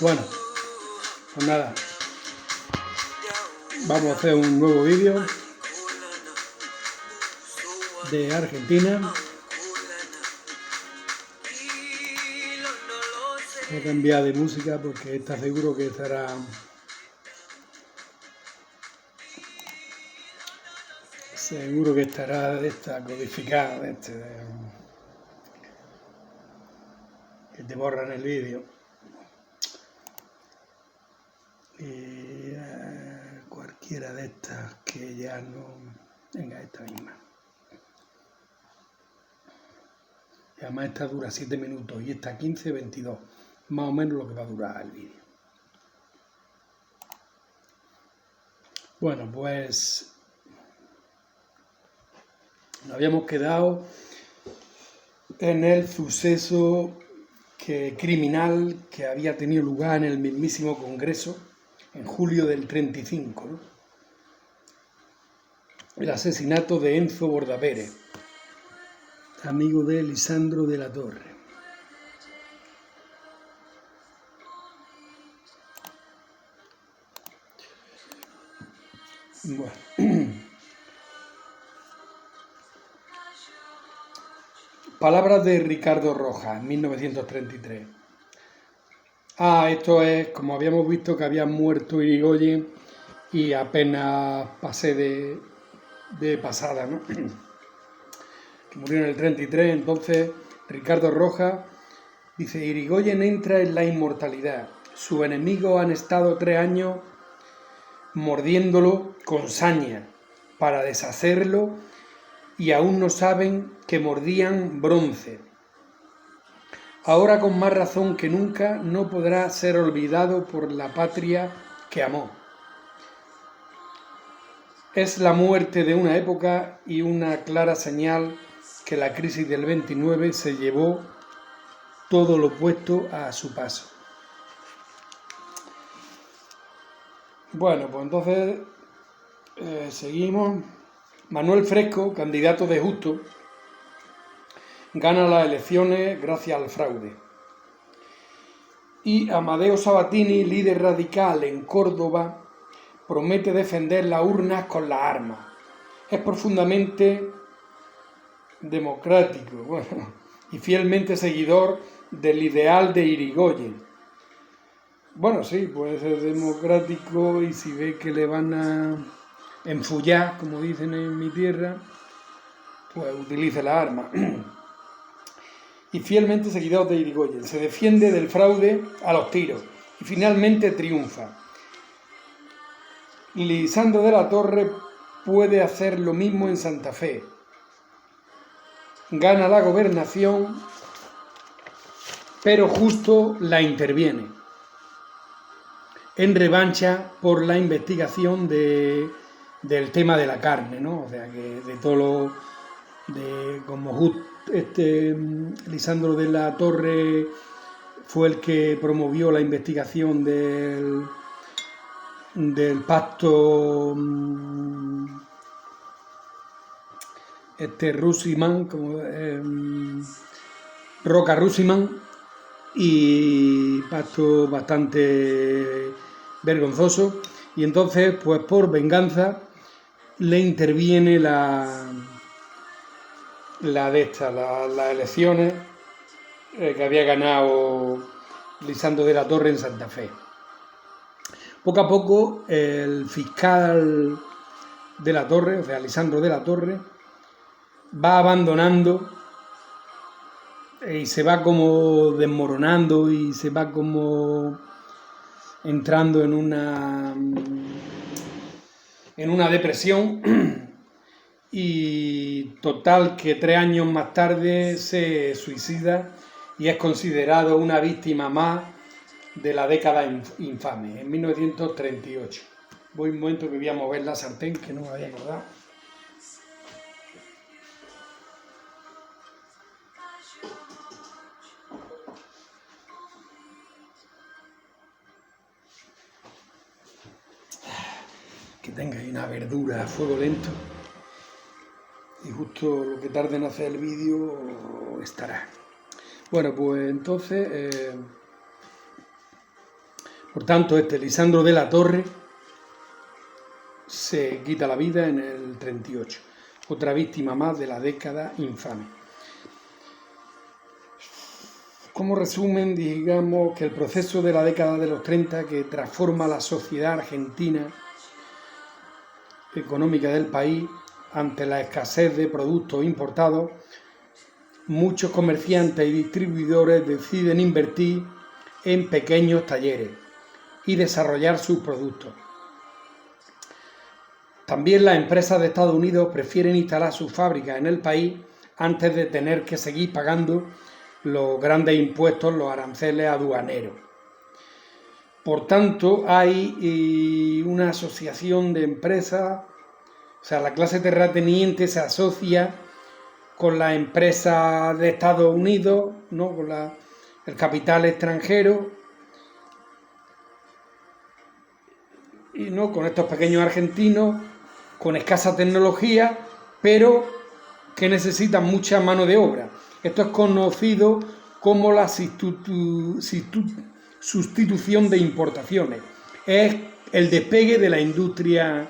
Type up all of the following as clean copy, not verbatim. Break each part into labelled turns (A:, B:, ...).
A: Bueno, pues nada, vamos a hacer un nuevo vídeo de Argentina. Voy a cambiar de música porque está seguro que estará de esta codificada, que te borran el vídeo. Y cualquiera de estas que ya no... Venga, esta misma. Y además esta dura 7 minutos y esta 15, 22. Más o menos lo que va a durar el vídeo. Bueno, pues nos habíamos quedado en el suceso criminal que había tenido lugar en el mismísimo Congreso en julio del 35, ¿no? El asesinato de Enzo Bordapérez, amigo de Lisandro de la Torre. Bueno. Palabras de Ricardo Rojas, 1933. Esto es, como habíamos visto que había muerto Irigoyen y apenas pasé de pasada, ¿no? Que murió en el 33, entonces Ricardo Rojas dice: Irigoyen entra en la inmortalidad. Sus enemigos han estado 3 años mordiéndolo con saña para deshacerlo y aún no saben que mordían bronce. Ahora con más razón que nunca no podrá ser olvidado por la patria que amó. Es la muerte de una época y una clara señal que la crisis del 29 se llevó todo lo puesto a su paso. Bueno, pues entonces seguimos. Manuel Fresco, candidato de Justo, gana las elecciones gracias al fraude. Y Amadeo Sabatini, líder radical en Córdoba, promete defender las urnas con las armas. Es profundamente democrático, y fielmente seguidor del ideal de Irigoyen. Bueno, sí, puede ser democrático, y si ve que le van a enfullar, como dicen en mi tierra, pues utilice la arma. Y fielmente seguidor de Irigoyen. Se defiende del fraude a los tiros y finalmente triunfa. Lisandro de la Torre puede hacer lo mismo en Santa Fe. Gana la gobernación, pero Justo la interviene en revancha por la investigación del tema de la carne, ¿no? O sea, que de todo lo... como Lisandro de la Torre fue el que promovió la investigación del pacto Rusiman, Roca-Rusiman, y pacto bastante vergonzoso, y entonces pues por venganza le interviene las elecciones que había ganado Lisandro de la Torre en Santa Fe. Poco a poco el fiscal de la Torre, o sea, Lisandro de la Torre, va abandonando y se va como desmoronando y se va como entrando en una depresión. Y total que 3 años más tarde se suicida y es considerado una víctima más de la década infame, en 1938. Voy un momento que voy a mover la sartén, que no me había acordado. Que tenga ahí una verdura a fuego lento. Y justo lo que tarde en hacer el vídeo estará. Bueno, pues entonces Por tanto, Lisandro de la Torre se quita la vida en el 38. Otra víctima más de la década infame. Como resumen, digamos que el proceso de la década de los 30 que transforma la sociedad argentina económica del país ante la escasez de productos importados, muchos comerciantes y distribuidores deciden invertir en pequeños talleres y desarrollar sus productos. También las empresas de Estados Unidos prefieren instalar sus fábricas en el país antes de tener que seguir pagando los grandes impuestos, los aranceles aduaneros. Por tanto, hay una asociación de empresas, o sea, la clase terrateniente se asocia con las empresas de Estados Unidos, ¿no? Con el capital extranjero, y no con estos pequeños argentinos con escasa tecnología, pero que necesitan mucha mano de obra. Esto es conocido como la sustitución de importaciones. Es el despegue de la industria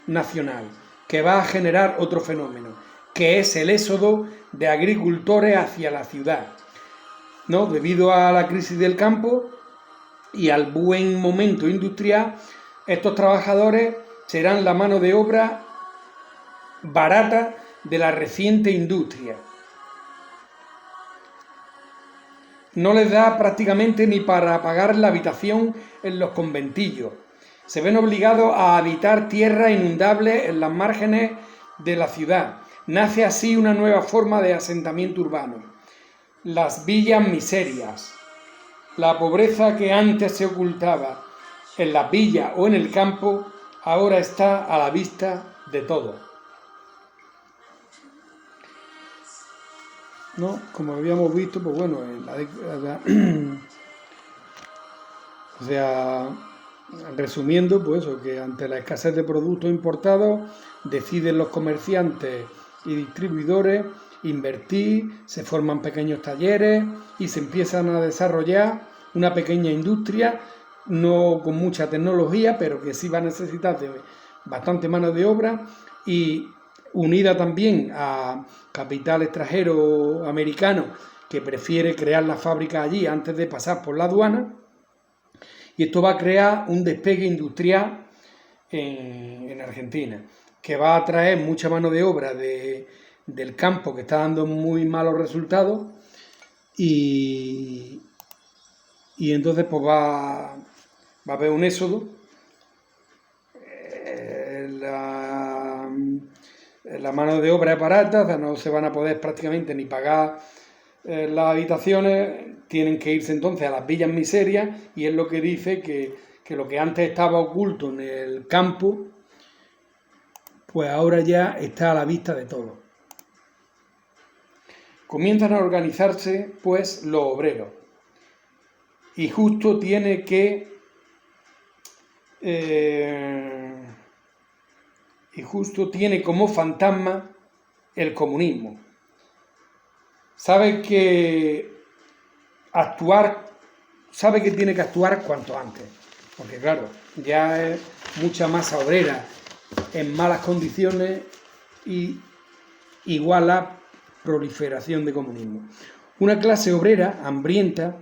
A: nacional, que va a generar otro fenómeno, que es el éxodo de agricultores hacia la ciudad, ¿no? Debido a la crisis del campo y al buen momento industrial, estos trabajadores serán la mano de obra barata de la reciente industria. No les da prácticamente ni para pagar la habitación en los conventillos. Se ven obligados a habitar tierras inundables en las márgenes de la ciudad. Nace así una nueva forma de asentamiento urbano: las villas miserias. La pobreza que antes se ocultaba en las villas o en el campo, ahora está a la vista de todos. ¿No? Como habíamos visto, pues bueno, en la década, o sea, resumiendo, pues eso, que ante la escasez de productos importados, deciden los comerciantes y distribuidores invertir, se forman pequeños talleres y se empiezan a desarrollar una pequeña industria, no con mucha tecnología, pero que sí va a necesitar de bastante mano de obra, y unida también a capital extranjero americano que prefiere crear la fábrica allí antes de pasar por la aduana, y esto va a crear un despegue industrial en Argentina, que va a traer mucha mano de obra del campo, que está dando muy malos resultados, y entonces pues va a haber un éxodo. La mano de obra es barata, o sea, no se van a poder prácticamente ni pagar las habitaciones, tienen que irse entonces a las villas miserias, y es lo que dice que lo que antes estaba oculto en el campo, pues ahora ya está a la vista de todos. Comienzan a organizarse pues los obreros, y justo tiene como fantasma el comunismo. Sabe que tiene que actuar cuanto antes, porque claro, ya es mucha masa obrera en malas condiciones y igual a proliferación de comunismo. Una clase obrera hambrienta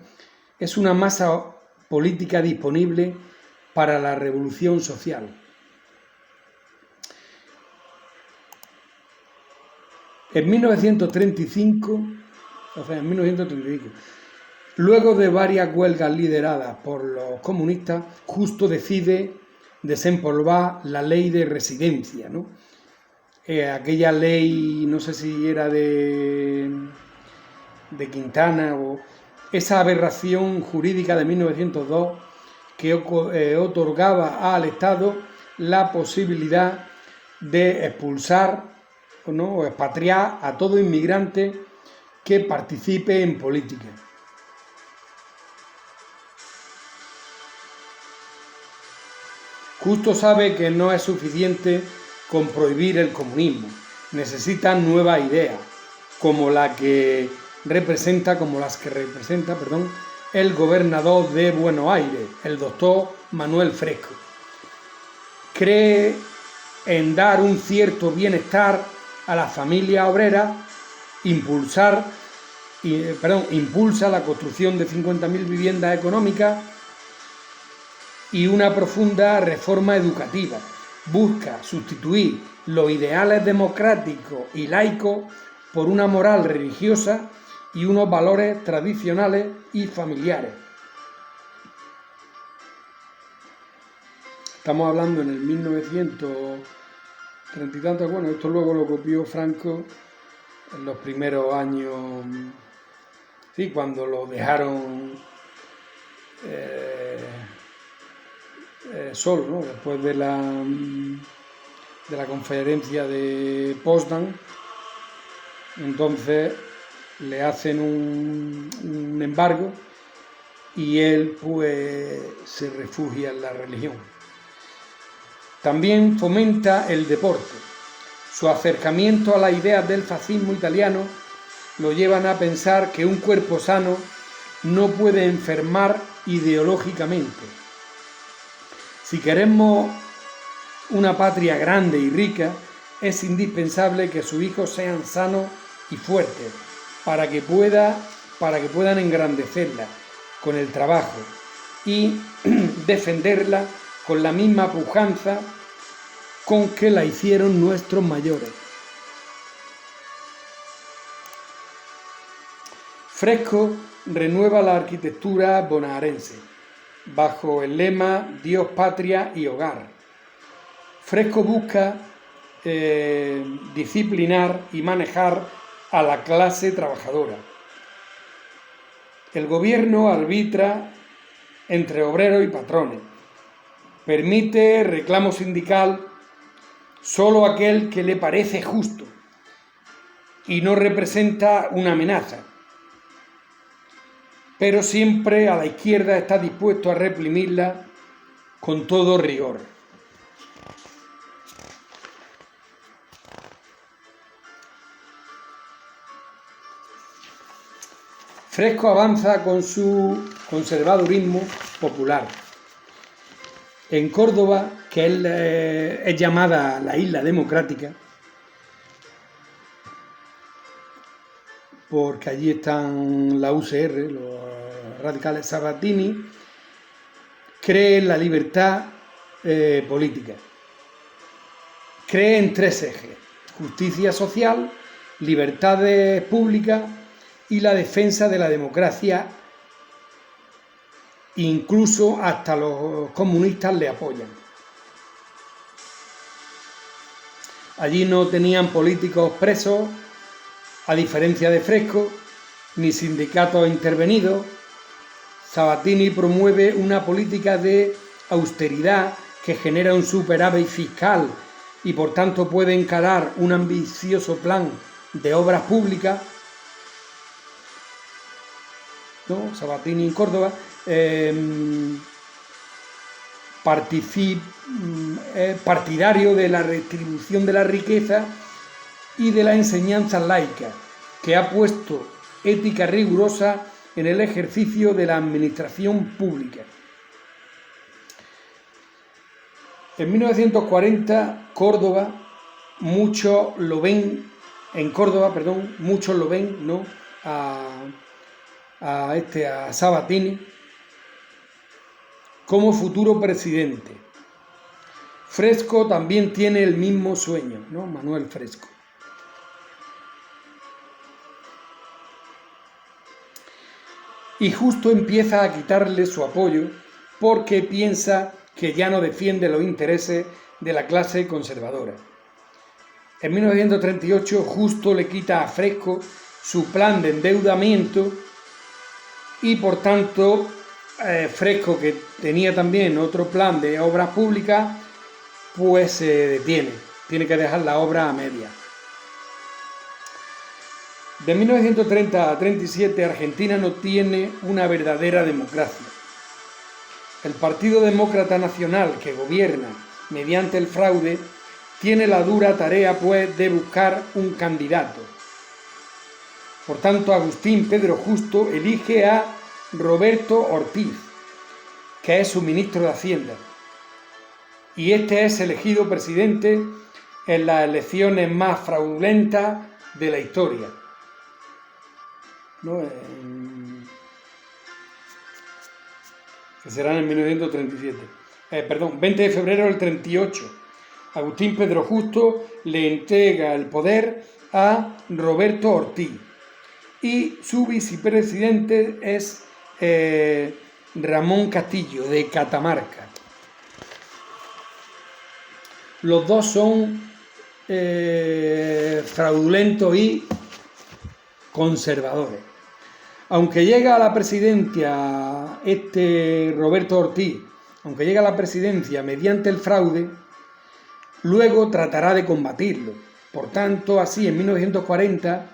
A: es una masa política disponible para la revolución social. En 1935, luego de varias huelgas lideradas por los comunistas, Justo decide desempolvar la ley de residencia, ¿no? Aquella ley, no sé si era de Quintana, o esa aberración jurídica de 1902 que otorgaba al Estado la posibilidad de expulsar o expatriar a todo inmigrante que participe en política. Justo sabe que no es suficiente con prohibir el comunismo, necesitan nuevas ideas, como las que representa, el gobernador de Buenos Aires, el doctor Manuel Fresco. Cree en dar un cierto bienestar a las familias obreras, impulsa la construcción de 50.000 viviendas económicas y una profunda reforma educativa. Busca sustituir los ideales democráticos y laicos por una moral religiosa y unos valores tradicionales y familiares. Estamos hablando en el 1930 y tantos. Bueno, esto luego lo copió Franco en los primeros años, sí, cuando lo dejaron solo, ¿no? Después de la conferencia de Potsdam. Entonces le hacen un embargo y él pues se refugia en la religión. También fomenta el deporte. Su acercamiento a las ideas del fascismo italiano lo llevan a pensar que un cuerpo sano no puede enfermar ideológicamente. Si queremos una patria grande y rica, es indispensable que sus hijos sean sanos y fuertes para que puedan engrandecerla con el trabajo y defenderla con la misma pujanza con que la hicieron nuestros mayores. Fresco renueva la arquitectura bonaerense bajo el lema Dios, patria y hogar. Fresco busca disciplinar y manejar a la clase trabajadora. El gobierno arbitra entre obreros y patrones. Permite reclamo sindical solo aquel que le parece justo y no representa una amenaza. Pero siempre a la izquierda está dispuesto a reprimirla con todo rigor. Fresco avanza con su conservadurismo popular. En Córdoba, que es llamada la isla democrática, porque allí están la UCR, los radicales Sabatini, cree en la libertad política. Cree en tres ejes: justicia social, libertades públicas y la defensa de la democracia. Incluso hasta los comunistas le apoyan. Allí no tenían políticos presos, a diferencia de Fresco, ni sindicatos intervenidos. Sabatini promueve una política de austeridad que genera un superávit fiscal y por tanto puede encarar un ambicioso plan de obras públicas. ¿No? Sabatini en Córdoba partidario de la redistribución de la riqueza y de la enseñanza laica, que ha puesto ética rigurosa en el ejercicio de la administración pública. En 1940, muchos lo ven, ¿no?, a Sabatini como futuro presidente. Fresco también tiene el mismo sueño, ¿no? Manuel Fresco. Y justo empieza a quitarle su apoyo porque piensa que ya no defiende los intereses de la clase conservadora. En 1938, Justo le quita a Fresco su plan de endeudamiento y por tanto Fresco, que tenía también otro plan de obras públicas, pues se detiene, tiene que dejar la obra a media. De 1930 a 1937 Argentina no tiene una verdadera democracia. El Partido Demócrata Nacional, que gobierna mediante el fraude, tiene la dura tarea pues de buscar un candidato. Por tanto, Agustín Pedro Justo elige a Roberto Ortiz, que es su ministro de Hacienda. Y este es elegido presidente en las elecciones más fraudulentas de la historia, ¿no? Que serán en 1937. 20 de febrero del 38. Agustín Pedro Justo le entrega el poder a Roberto Ortiz y su vicepresidente es Ramón Castillo, de Catamarca. Los dos son fraudulentos y conservadores. Aunque llega a la presidencia Roberto Ortiz, aunque llega a la presidencia mediante el fraude, luego tratará de combatirlo. Por tanto, así en 1940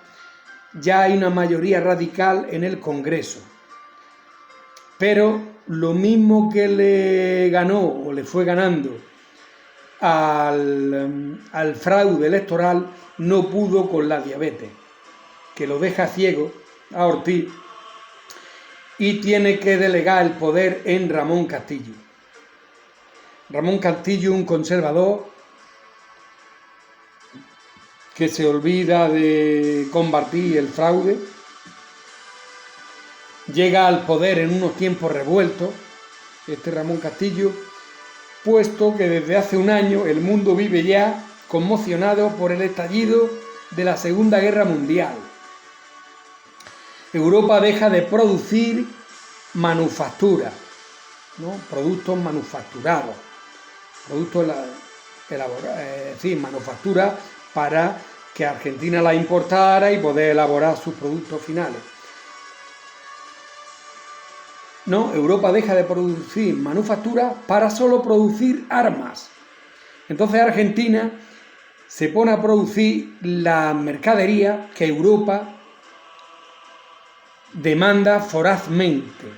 A: ya hay una mayoría radical en el Congreso. Pero lo mismo que le ganó o le fue ganando al fraude electoral, no pudo con la diabetes, que lo deja ciego a Ortiz, y tiene que delegar el poder en Ramón Castillo. Ramón Castillo, un conservador que se olvida de combatir el fraude, llega al poder en unos tiempos revueltos, Ramón Castillo, puesto que desde hace un año el mundo vive ya conmocionado por el estallido de la Segunda Guerra Mundial. Europa deja de producir manufactura, ¿no? Productos manufacturados, productos manufactura para que Argentina la importara y poder elaborar sus productos finales. No, Europa deja de producir manufactura para solo producir armas. Entonces Argentina se pone a producir la mercadería que Europa demanda ferozmente.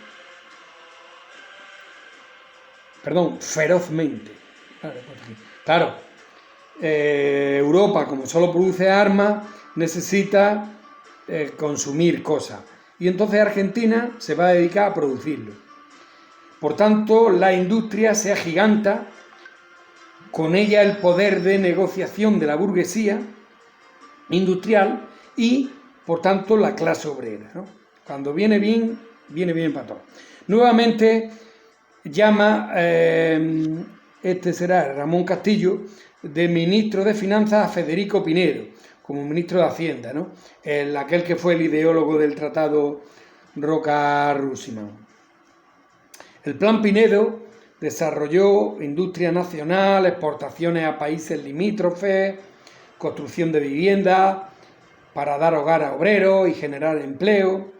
A: Claro, Europa, como solo produce armas, necesita consumir cosas. Y entonces Argentina se va a dedicar a producirlo. Por tanto, la industria se agiganta, con ella el poder de negociación de la burguesía industrial y, por tanto, la clase obrera, ¿no? Cuando viene bien para todos. Nuevamente llama, será Ramón Castillo, de ministro de Finanzas a Federico Pinedo, como ministro de Hacienda, ¿no? Aquel que fue el ideólogo del Tratado Roca-Russell. El Plan Pinedo desarrolló industria nacional, exportaciones a países limítrofes, construcción de viviendas para dar hogar a obreros y generar empleo.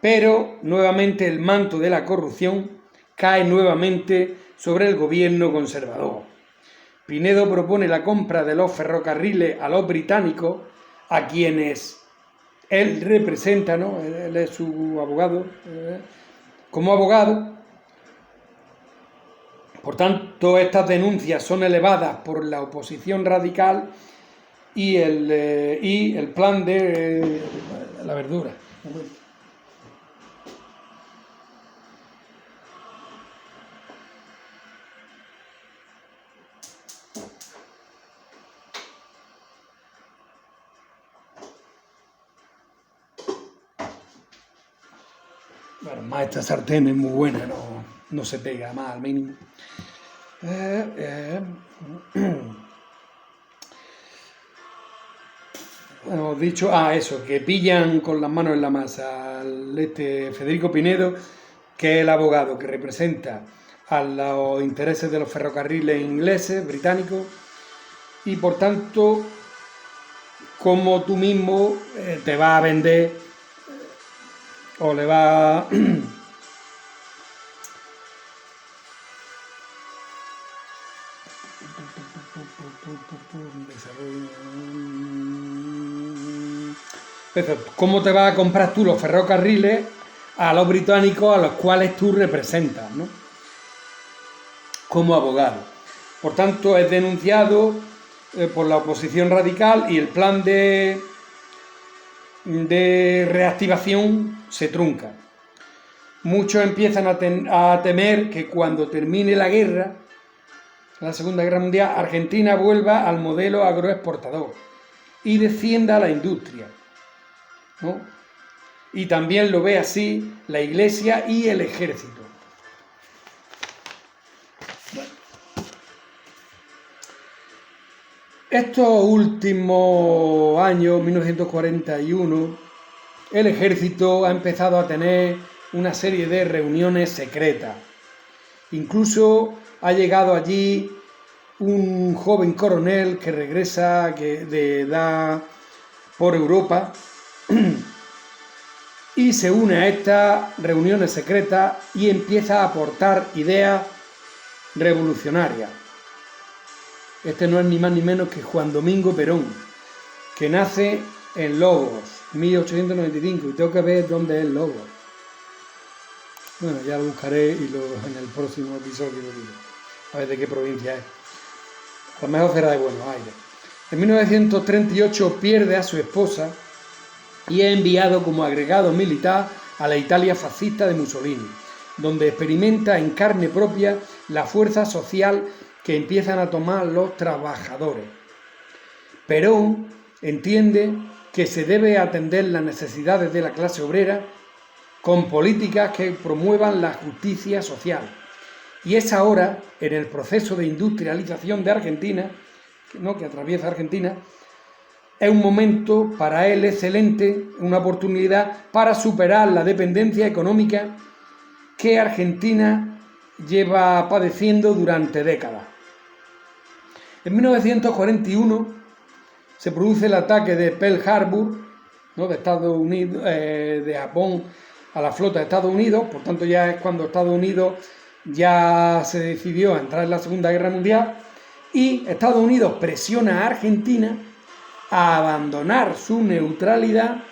A: Pero nuevamente el manto de la corrupción cae nuevamente sobre el gobierno conservador. Pinedo propone la compra de los ferrocarriles a los británicos, a quienes él representa, ¿no? Él es su abogado, como abogado. Por tanto, estas denuncias son elevadas por la oposición radical y el plan de la verdura. Bueno, más esta sartén es muy buena, no se pega más al mínimo. Hemos dicho, eso, que pillan con las manos en la masa al Federico Pinedo, que es el abogado que representa a los intereses de los ferrocarriles ingleses, británicos, y por tanto, como tú mismo te vas a vender o le va ¿cómo te vas a comprar tú los ferrocarriles a los británicos a los cuales tú representas, ¿no? Como abogado? Por tanto, es denunciado por la oposición radical y el plan de reactivación se trunca. muchos empiezan a temer que cuando termine la guerra, la Segunda Guerra Mundial, Argentina vuelva al modelo agroexportador y descienda a la industria, ¿no? Y también lo ve así la Iglesia y el ejército. Bueno. Estos últimos años, 1941, el ejército ha empezado a tener una serie de reuniones secretas. Incluso ha llegado allí un joven coronel que regresa de edad por Europa y se une a estas reuniones secretas y empieza a aportar ideas revolucionarias. Este no es ni más ni menos que Juan Domingo Perón, que nace en Lobos, 1895, y tengo que ver dónde es Lobos. Bueno, ya lo buscaré y en el próximo episodio lo digo, a ver de qué provincia es. A lo mejor será de Buenos Aires. En 1938 pierde a su esposa y es enviado como agregado militar a la Italia fascista de Mussolini, donde experimenta en carne propia la fuerza social que empiezan a tomar los trabajadores. Perón entiende que se debe atender las necesidades de la clase obrera con políticas que promuevan la justicia social. Y es ahora, en el proceso de industrialización de Argentina, que atraviesa Argentina, es un momento para él excelente, una oportunidad para superar la dependencia económica que Argentina lleva padeciendo durante décadas. En 1941 se produce el ataque de Pearl Harbor, ¿no?, de Estados Unidos, de Japón a la flota de Estados Unidos. Por tanto, ya es cuando Estados Unidos ya se decidió a entrar en la Segunda Guerra Mundial, y Estados Unidos presiona a Argentina a abandonar su neutralidad,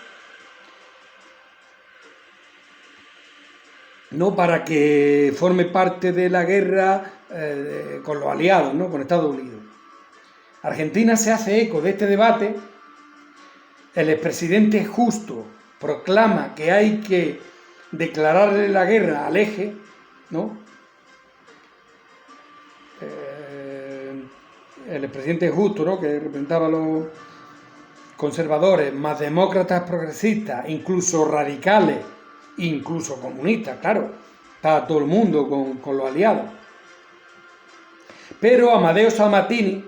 A: no para que forme parte de la guerra con los aliados, ¿no?, con Estados Unidos. Argentina se hace eco de este debate. El expresidente Justo proclama que hay que declararle la guerra al Eje, ¿no? El expresidente Justo, ¿no?, que representaba a los conservadores, más demócratas, progresistas, incluso radicales, incluso comunistas, claro, estaba todo el mundo con los aliados. Pero Amadeo Sabatini,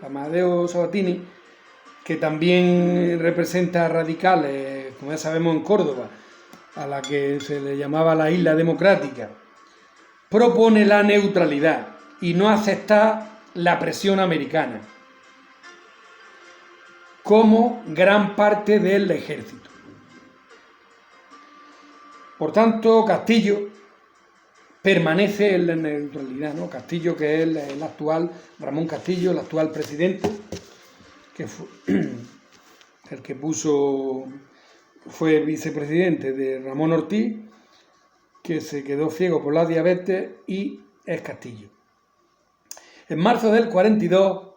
A: que también representa a radicales, como ya sabemos, en Córdoba, a la que se le llamaba la Isla Democrática, propone la neutralidad y no aceptar la presión americana, como gran parte del ejército. Por tanto, Castillo permanece en la neutralidad, ¿no? Castillo, que es el actual, Ramón Castillo, el actual presidente, que fue el que fue vicepresidente de Ramón Ortiz, que se quedó ciego por la diabetes, y es Castillo. En marzo del 42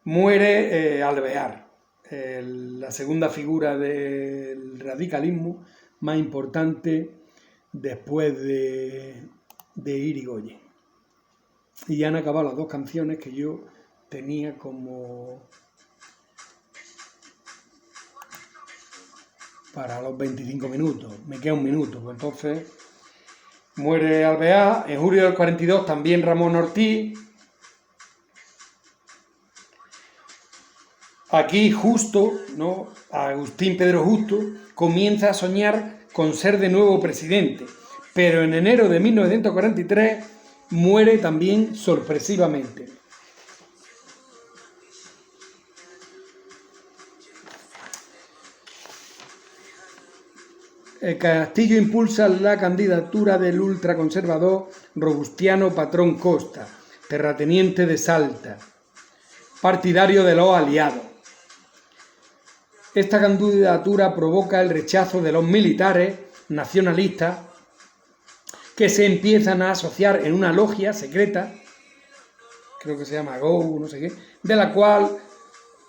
A: muere Alvear, la segunda figura del radicalismo más importante después de Irigoyen. Y ya han acabado las dos canciones que yo tenía como para los 25 minutos. Me queda un minuto, pues entonces muere Alvear. En julio del 42 también Ramón Ortiz. Aquí Justo, ¿no?, Agustín Pedro Justo, comienza a soñar con ser de nuevo presidente, pero en enero de 1943 muere también sorpresivamente. Castillo impulsa la candidatura del ultraconservador Robustiano Patrón Costa, terrateniente de Salta, partidario de los aliados. Esta candidatura provoca el rechazo de los militares nacionalistas, que se empiezan a asociar en una logia secreta, creo que se llama GO, no sé qué, de la cual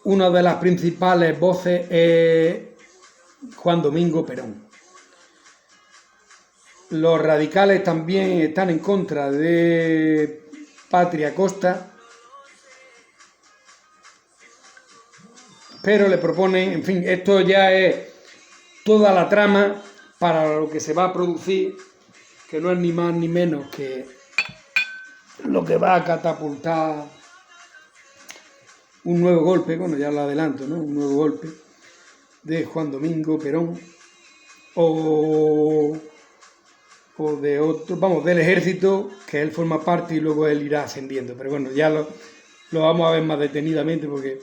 A: una de las principales voces es Juan Domingo Perón. Los radicales también están en contra de Patria Costa, pero le proponen, en fin, esto ya es toda la trama para lo que se va a producir, que no es ni más ni menos que lo que va a catapultar un nuevo golpe, bueno, ya lo adelanto, ¿no? Un nuevo golpe de Juan Domingo Perón o de otro, vamos, del ejército, que él forma parte y luego él irá ascendiendo. Pero bueno, ya lo vamos a ver más detenidamente porque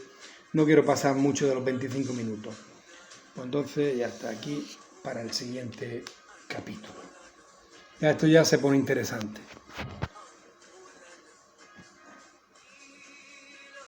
A: no quiero pasar mucho de los 25 minutos. Pues entonces ya está aquí para el siguiente capítulo. Ya esto ya se pone interesante.